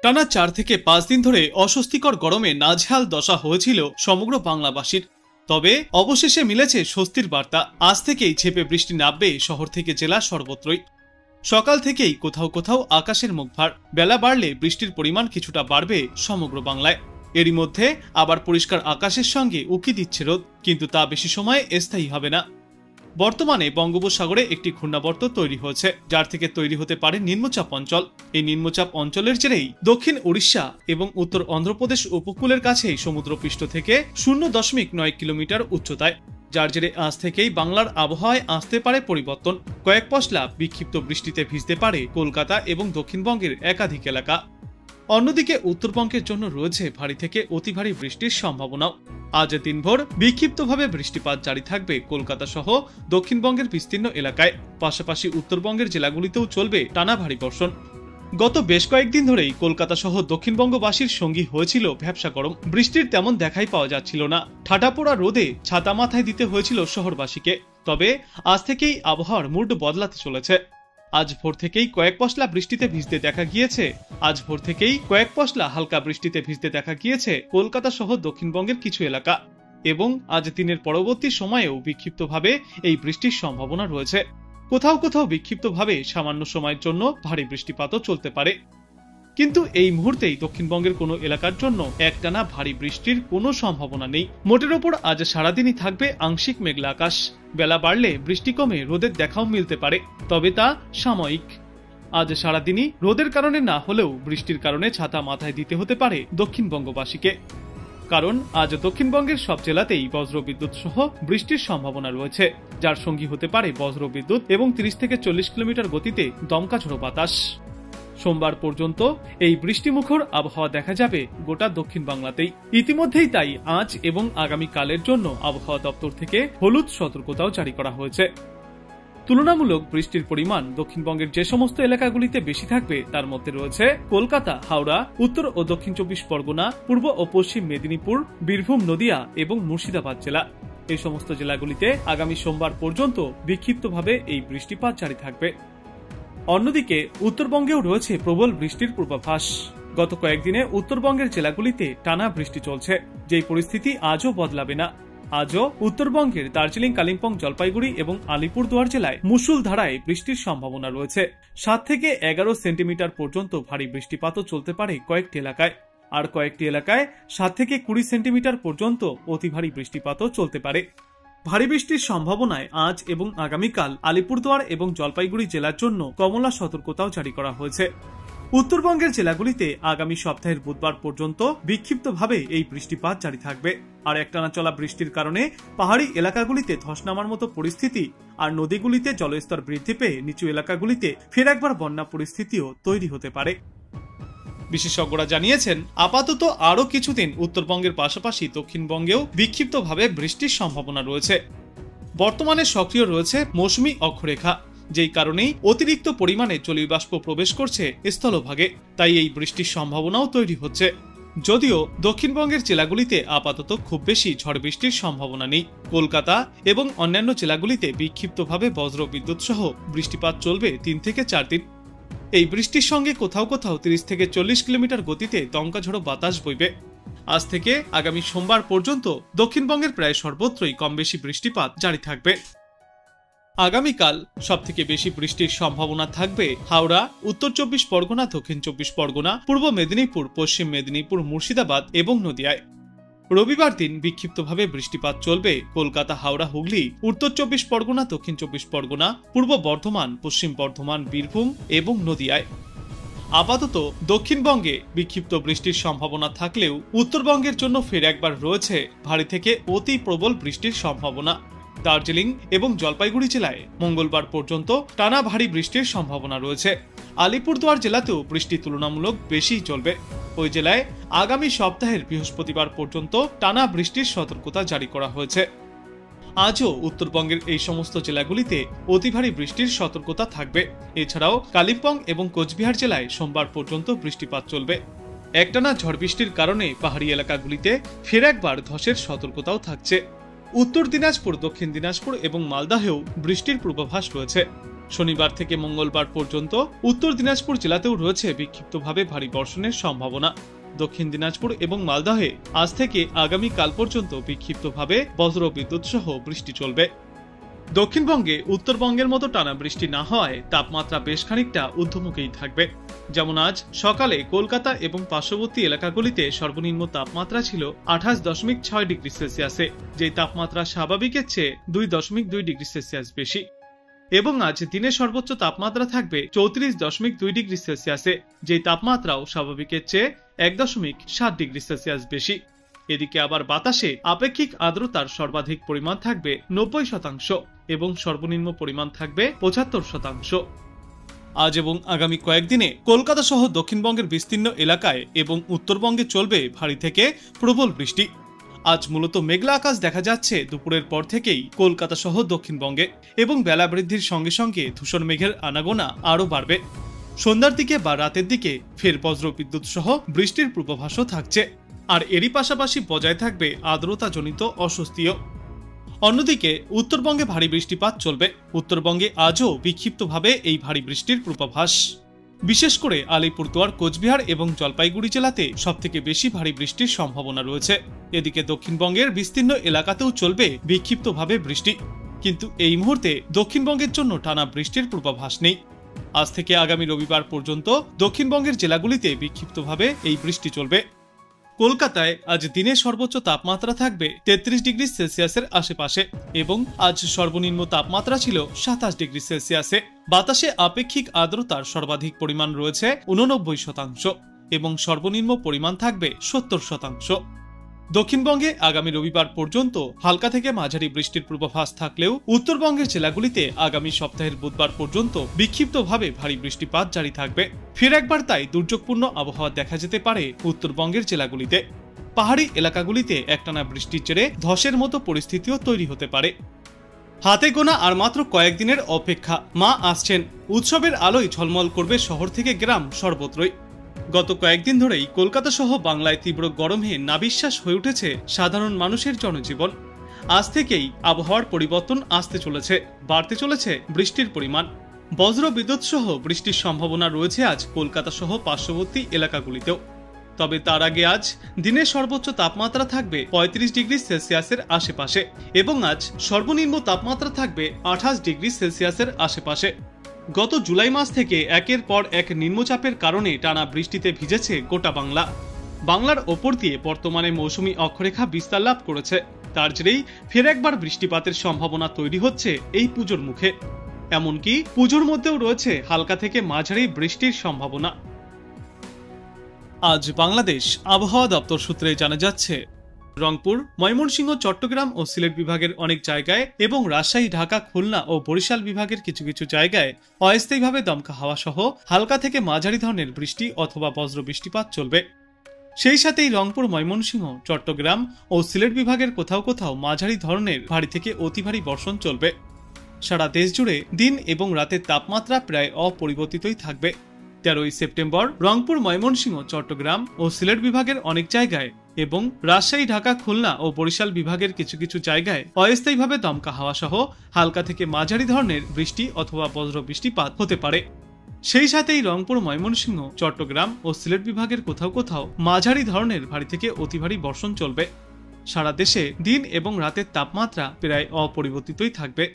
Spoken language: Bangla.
টানা 4 থেকে 5 দিন ধরে অস্বস্তিকর গরমে নাজেহাল দশা হয়েছিল সমগ্র বাংলাবাসীর। তবে অবশেষে মিলেছে স্বস্তির বার্তা। আজ থেকেই ঝেঁপে বৃষ্টি নামবে শহর থেকে জেলা সর্বত্রই। সকাল থেকেই কোথাও কোথাও আকাশের মুখ ভার, বেলা বাড়লে বৃষ্টির পরিমাণ কিছুটা বাড়বে সমগ্র বাংলায়। এরই মধ্যে আবার পরিষ্কার আকাশের সঙ্গে উকি দিচ্ছে রোদ, কিন্তু তা বেশি সময় স্থায়ী হবে না। বর্তমানে বঙ্গোপসাগরে একটি ঘূর্ণাবর্ত তৈরি হয়েছে, যার থেকে তৈরি হতে পারে নিম্নচাপ অঞ্চল। এই নিম্নচাপ অঞ্চলের জেরেই দক্ষিণ ওড়িশা এবং উত্তর অন্ধ্রপ্রদেশ উপকূলের কাছেই সমুদ্রপৃষ্ঠ থেকে 0.9 কিলোমিটার উচ্চতায়, যার জেরে আজ থেকেই বাংলার আবহাওয়ায় আসতে পারে পরিবর্তন। কয়েক পশলা বিক্ষিপ্ত বৃষ্টিতে ভিজতে পারে কলকাতা এবং দক্ষিণবঙ্গের একাধিক এলাকা। অন্যদিকে উত্তরবঙ্গের জন্য রয়েছে ভারী থেকে অতি ভারী বৃষ্টির সম্ভাবনাও। আজ দিনভর বিক্ষিপ্তভাবে বৃষ্টিপাত জারি থাকবে কলকাতা সহ দক্ষিণবঙ্গের বিস্তীর্ণ এলাকায়। পাশাপাশি উত্তরবঙ্গের জেলাগুলিতেও চলবে টানা ভারী বর্ষণ। গত বেশ কয়েকদিন ধরেই কলকাতা সহ দক্ষিণবঙ্গবাসীর সঙ্গী হয়েছিল ভ্যাপসা গরম। বৃষ্টির তেমন দেখাই পাওয়া যাচ্ছিল না। ঠাটাপোড়া রোদে ছাতা মাথায় দিতে হয়েছিল শহরবাসীকে। তবে আজ থেকেই আবহাওয়ার মুড বদলাতে চলেছে। আজ ভোর থেকেই কয়েক পশলা বৃষ্টিতে ভিজতে হালকা বৃষ্টিতে ভিজতে দেখা গিয়েছে কলকাতা সহ দক্ষিণবঙ্গের কিছু এলাকা। এবং আজ দিনের পরবর্তী সময়েও বিক্ষিপ্তভাবে এই বৃষ্টির সম্ভাবনা রয়েছে। কোথাও কোথাও বিক্ষিপ্তভাবে সামান্য সময়ের জন্য ভারী বৃষ্টিপাতও চলতে পারে। কিন্তু এই মুহূর্তেই দক্ষিণবঙ্গের কোনো এলাকার জন্য একটানা ভারী বৃষ্টির কোনো সম্ভাবনা নেই। মোটের ওপর আজ সারাদিনই থাকবে আংশিক মেঘলা আকাশ। বেলা বাড়লে বৃষ্টি কমে রোদের দেখাও মিলতে পারে, তবে তা সাময়িক। আজ সারাদিনই রোদের কারণে না হলেও বৃষ্টির কারণে ছাতা মাথায় দিতে হতে পারে দক্ষিণবঙ্গবাসীকে। কারণ আজ দক্ষিণবঙ্গের সব জেলাতেই বজ্রবিদ্যুৎ সহ বৃষ্টির সম্ভাবনা রয়েছে, যার সঙ্গী হতে পারে বজ্রবিদ্যুৎ এবং 30 থেকে 40 কিলোমিটার গতিতে দমকা ঝোড়ো বাতাস। সোমবার পর্যন্ত এই বৃষ্টিমুখর আবহাওয়া দেখা যাবে গোটা দক্ষিণ বাংলাতেই। ইতিমধ্যেই তাই আজ এবং আগামীকালের জন্য আবহাওয়া দপ্তর থেকে হলুদ সতর্কতাও জারি করা হয়েছে। তুলনামূলক বৃষ্টির পরিমাণ দক্ষিণবঙ্গের যে সমস্ত এলাকাগুলিতে বেশি থাকবে তার মধ্যে রয়েছে কলকাতা, হাওড়া, উত্তর ও দক্ষিণ 24 পরগনা, পূর্ব ও পশ্চিম মেদিনীপুর, বীরভূম, নদিয়া এবং মুর্শিদাবাদ জেলা। এই সমস্ত জেলাগুলিতে আগামী সোমবার পর্যন্ত বিক্ষিপ্তভাবে এই বৃষ্টিপাত জারি থাকবে। অন্যদিকে উত্তরবঙ্গেও রয়েছে প্রবল বৃষ্টির পূর্বাভাস। গত কয়েকদিনে উত্তরবঙ্গের জেলাগুলিতে টানা বৃষ্টি চলছে, যেই পরিস্থিতি আজও বদলাবে না। আজও উত্তরবঙ্গের দার্জিলিং, কালিম্পং, জলপাইগুড়ি এবং আলিপুরদুয়ার জেলায় মুষলধারায় বৃষ্টির সম্ভাবনা রয়েছে। 7 থেকে 11 সেন্টিমিটার পর্যন্ত ভারী বৃষ্টিপাতও চলতে পারে কয়েকটি এলাকায়। আর কয়েকটি এলাকায় 7 থেকে 20 সেন্টিমিটার পর্যন্ত অতি ভারী বৃষ্টিপাতও চলতে পারে। ভারী বৃষ্টির সম্ভাবনায় আজ এবং আগামীকাল আলিপুরদুয়ার এবং জলপাইগুড়ি জেলার জন্য কমলা সতর্কতাও জারি করা হয়েছে। উত্তরবঙ্গের জেলাগুলিতে আগামী সপ্তাহের বুধবার পর্যন্ত বিক্ষিপ্তভাবে এই বৃষ্টিপাত জারি থাকবে। আর একটানা চলা বৃষ্টির কারণে পাহাড়ি এলাকাগুলিতে ধস নামার মতো পরিস্থিতি আর নদীগুলিতে জলস্তর বৃদ্ধি পেয়ে নিচু এলাকাগুলিতে ফের একবার বন্যা পরিস্থিতিও তৈরি হতে পারে। বিশেষজ্ঞরা জানিয়েছেন, আপাতত আরও কিছুদিন উত্তরবঙ্গের পাশাপাশি দক্ষিণবঙ্গেও বিক্ষিপ্তভাবে বৃষ্টির সম্ভাবনা রয়েছে। বর্তমানে সক্রিয় রয়েছে মৌসুমী অক্ষরেখা, যেই কারণেই অতিরিক্ত পরিমাণে জলীয় বাষ্প প্রবেশ করছে স্থলভাগে, তাই এই বৃষ্টির সম্ভাবনাও তৈরি হচ্ছে। যদিও দক্ষিণবঙ্গের জেলাগুলিতে আপাতত খুব বেশি ঝড় বৃষ্টির সম্ভাবনা নেই। কলকাতা এবং অন্যান্য জেলাগুলিতে বিক্ষিপ্তভাবে বজ্রবিদ্যুৎ সহ বৃষ্টিপাত চলবে 3 থেকে 4 দিন। এই বৃষ্টির সঙ্গে কোথাও কোথাও 30 থেকে 40 কিলোমিটার গতিতে দমকা ঝোড়ো বাতাস বইবে। আজ থেকে আগামী সোমবার পর্যন্ত দক্ষিণবঙ্গের প্রায় সর্বত্রই কম বেশি বৃষ্টিপাত জারি থাকবে। আগামীকাল সবথেকে বেশি বৃষ্টির সম্ভাবনা থাকবে হাওড়া, উত্তর 24 পরগনা, দক্ষিণ 24 পরগনা, পূর্ব মেদিনীপুর, পশ্চিম মেদিনীপুর, মুর্শিদাবাদ এবং নদিয়ায়। রবিবার দিন বিক্ষিপ্তভাবে বৃষ্টিপাত চলবে কলকাতা, হাওড়া, হুগলি, উত্তর 24 পরগনা, দক্ষিণ 24 পরগনা, পূর্ব বর্ধমান, পশ্চিম বর্ধমান, বীরভূম এবং নদিয়ায়। আপাতত দক্ষিণবঙ্গে বিক্ষিপ্ত বৃষ্টির সম্ভাবনা থাকলেও উত্তরবঙ্গের জন্য ফের একবার রয়েছে ভারী থেকে অতি প্রবল বৃষ্টির সম্ভাবনা। দার্জিলিং এবং জলপাইগুড়ি জেলায় মঙ্গলবার পর্যন্ত টানা ভারী বৃষ্টির সম্ভাবনা রয়েছে। আলিপুরদুয়ার জেলাতেও বৃষ্টি তুলনামূলক বেশি চলবে। ওই জেলায় আগামী সপ্তাহের বৃহস্পতিবার পর্যন্ত টানা বৃষ্টির সতর্কতা জারি করা হয়েছে। আজও উত্তরবঙ্গের এই সমস্ত জেলাগুলিতে অতি ভারী বৃষ্টির সতর্কতা থাকবে। এছাড়াও কালিম্পং এবং কোচবিহার জেলায় সোমবার পর্যন্ত বৃষ্টিপাত চলবে। একটানা ঝড় বৃষ্টির কারণে পাহাড়ি এলাকাগুলিতে ফের একবার ধসের সতর্কতাও থাকছে। উত্তর দিনাজপুর, দক্ষিণ দিনাজপুর এবং মালদাহেও বৃষ্টির পূর্বাভাস রয়েছে। শনিবার থেকে মঙ্গলবার পর্যন্ত উত্তর দিনাজপুর জেলাতেও রয়েছে বিক্ষিপ্তভাবে ভারী বর্ষণের সম্ভাবনা। দক্ষিণ দিনাজপুর এবং মালদহে আজ থেকে আগামীকাল পর্যন্ত বিক্ষিপ্তভাবে বজ্রবিদ্যুৎ সহ বৃষ্টি চলবে। দক্ষিণবঙ্গে উত্তরবঙ্গের মতো টানা বৃষ্টি না হওয়ায় তাপমাত্রা বেশ খানিকটা ঊর্ধ্বমুখেই থাকবে। যেমন আজ সকালে কলকাতা এবং পার্শ্ববর্তী এলাকাগুলিতে সর্বনিম্ন তাপমাত্রা ছিল 28.6 ডিগ্রি সেলসিয়াসে, যে তাপমাত্রা স্বাভাবিকের চেয়ে 2.2 ডিগ্রি সেলসিয়াস বেশি। এবং আজ দিনের সর্বোচ্চ তাপমাত্রা থাকবে 34.2 ডিগ্রি সেলসিয়াসে, যে তাপমাত্রাও স্বাভাবিকের চেয়ে 1.7 ডিগ্রি সেলসিয়াস বেশি। এদিকে আবার বাতাসে আপেক্ষিক আর্দ্রতার সর্বাধিক পরিমাণ থাকবে 90% এবং সর্বনিম্ন পরিমাণ থাকবে 75%। আজ এবং আগামী কয়েকদিনে কলকাতা সহ দক্ষিণবঙ্গের বিস্তীর্ণ এলাকায় এবং উত্তরবঙ্গে চলবে ভারী থেকে প্রবল বৃষ্টি। আজ মূলত মেঘলা আকাশ দেখা যাচ্ছে দুপুরের পর থেকেই কলকাতা সহ দক্ষিণবঙ্গে, এবং বেলা বৃদ্ধির সঙ্গে সঙ্গে ধূসর মেঘের আনাগোনা আরও বাড়বে। সন্ধ্যার দিকে বা রাতের দিকে ফের বজ্রবিদ্যুৎ সহ বৃষ্টির পূর্বাভাসও থাকছে, আর এরই পাশাপাশি বজায় থাকবে আর্দ্রতাজনিত অস্বস্তিও। অন্যদিকে উত্তরবঙ্গে ভারী বৃষ্টিপাত চলবে। উত্তরবঙ্গে আজও বিক্ষিপ্তভাবে এই ভারী বৃষ্টির পূর্বাভাস। বিশেষ করে আলিপুরদুয়ার, কোচবিহার এবং জলপাইগুড়ি জেলাতে সবথেকে বেশি ভারী বৃষ্টির সম্ভাবনা রয়েছে। এদিকে দক্ষিণবঙ্গের বিস্তীর্ণ এলাকাতেও চলবে বিক্ষিপ্তভাবে বৃষ্টি, কিন্তু এই মুহূর্তে দক্ষিণবঙ্গের জন্য টানা বৃষ্টির পূর্বাভাস নেই। আজ থেকে আগামী রবিবার পর্যন্ত দক্ষিণবঙ্গের জেলাগুলিতে বিক্ষিপ্তভাবে এই বৃষ্টি চলবে। কলকাতায় আজ দিনের সর্বোচ্চ তাপমাত্রা থাকবে 33 ডিগ্রি সেলসিয়াসের আশেপাশে, এবং আজ সর্বনিম্ন তাপমাত্রা ছিল 27 ডিগ্রি সেলসিয়াসে। বাতাসে আপেক্ষিক আর্দ্রতার সর্বাধিক পরিমাণ রয়েছে 89% এবং সর্বনিম্ন পরিমাণ থাকবে 70%। দক্ষিণবঙ্গে আগামী রবিবার পর্যন্ত হালকা থেকে মাঝারি বৃষ্টির পূর্বাভাস থাকলেও উত্তরবঙ্গের জেলাগুলিতে আগামী সপ্তাহের বুধবার পর্যন্ত বিক্ষিপ্তভাবে ভারী বৃষ্টিপাত জারি থাকবে। ফের একবার তাই দুর্যোগপূর্ণ আবহাওয়া দেখা যেতে পারে উত্তরবঙ্গের জেলাগুলিতে। পাহাড়ি এলাকাগুলিতে একটানা বৃষ্টির জেরে ধসের মতো পরিস্থিতিও তৈরি হতে পারে। হাতে গোনা আর মাত্র কয়েকদিনের অপেক্ষা, মা আসছেন। উৎসবের আলোয় ঝলমল করবে শহর থেকে গ্রাম সর্বত্রই। গত কয়েকদিন ধরেই কলকাতা সহ বাংলায় তীব্র গরমে নাবিশ্বাস হয়ে উঠেছে সাধারণ মানুষের জনজীবন। আজ থেকেই আবহাওয়ার পরিবর্তন আসতে চলেছে, বাড়তে চলেছে বৃষ্টির পরিমাণ। বজ্রবিদ্যুৎ সহ বৃষ্টির সম্ভাবনা রয়েছে আজ কলকাতা সহ পার্শ্ববর্তী এলাকাগুলিতেও। তবে তার আগে আজ দিনের সর্বোচ্চ তাপমাত্রা থাকবে 35 ডিগ্রি সেলসিয়াসের আশেপাশে, এবং আজ সর্বনিম্ন তাপমাত্রা থাকবে 28 ডিগ্রি সেলসিয়াসের আশেপাশে। গত জুলাই মাস থেকে একের পর এক নিম্নচাপের কারণে টানা বৃষ্টিতে ভিজেছে গোটা বাংলা। বাংলার ওপর দিয়ে বর্তমানে মৌসুমী অক্ষরেখা বিস্তার লাভ করেছে। তার জেরেই ফের একবার বৃষ্টিপাতের সম্ভাবনা তৈরি হচ্ছে এই পুজোর মুখে। এমনকি পুজোর মধ্যেও রয়েছে হালকা থেকে মাঝারি বৃষ্টির সম্ভাবনা। আজ বাংলাদেশ আবহাওয়া দপ্তর সূত্রে জানা যাচ্ছে, রংপুর, ময়মনসিংহ, চট্টগ্রাম ও সিলেট বিভাগের অনেক জায়গায় এবং রাজশাহী, ঢাকা, খুলনা ও বরিশাল বিভাগের কিছু কিছু জায়গায় অস্থায়ীভাবে দমকা হাওয়া সহ হালকা থেকে মাঝারি ধরনের বৃষ্টি অথবা বজ্র বৃষ্টিপাত চলবে। সেই সাথেই রংপুর, ময়মনসিংহ, চট্টগ্রাম ও সিলেট বিভাগের কোথাও কোথাও মাঝারি ধরনের ভারী থেকে অতি ভারী বর্ষণ চলবে। সারা দেশ জুড়ে দিন এবং রাতের তাপমাত্রা প্রায় অপরিবর্তিতই থাকবে। 13 সেপ্টেম্বর রংপুর, ময়মনসিংহ, চট্টগ্রাম ও সিলেট বিভাগের অনেক জায়গায় এবং রাজশাহী, ঢাকা, খুলনা ও বরিশাল বিভাগের কিছু কিছু জায়গায় অস্থায়ীভাবে দমকা হাওয়া সহ হালকা থেকে মাঝারি ধরনের বৃষ্টি অথবা বজ্র বৃষ্টিপাত হতে পারে। সেই সাথেই রংপুর, ময়মনসিংহ, চট্টগ্রাম ও সিলেট বিভাগের কোথাও কোথাও মাঝারি ধরনের ভারী থেকে অতি ভারী বর্ষণ চলবে। সারা দেশে দিন এবং রাতের তাপমাত্রা প্রায় অপরিবর্তিতই থাকবে।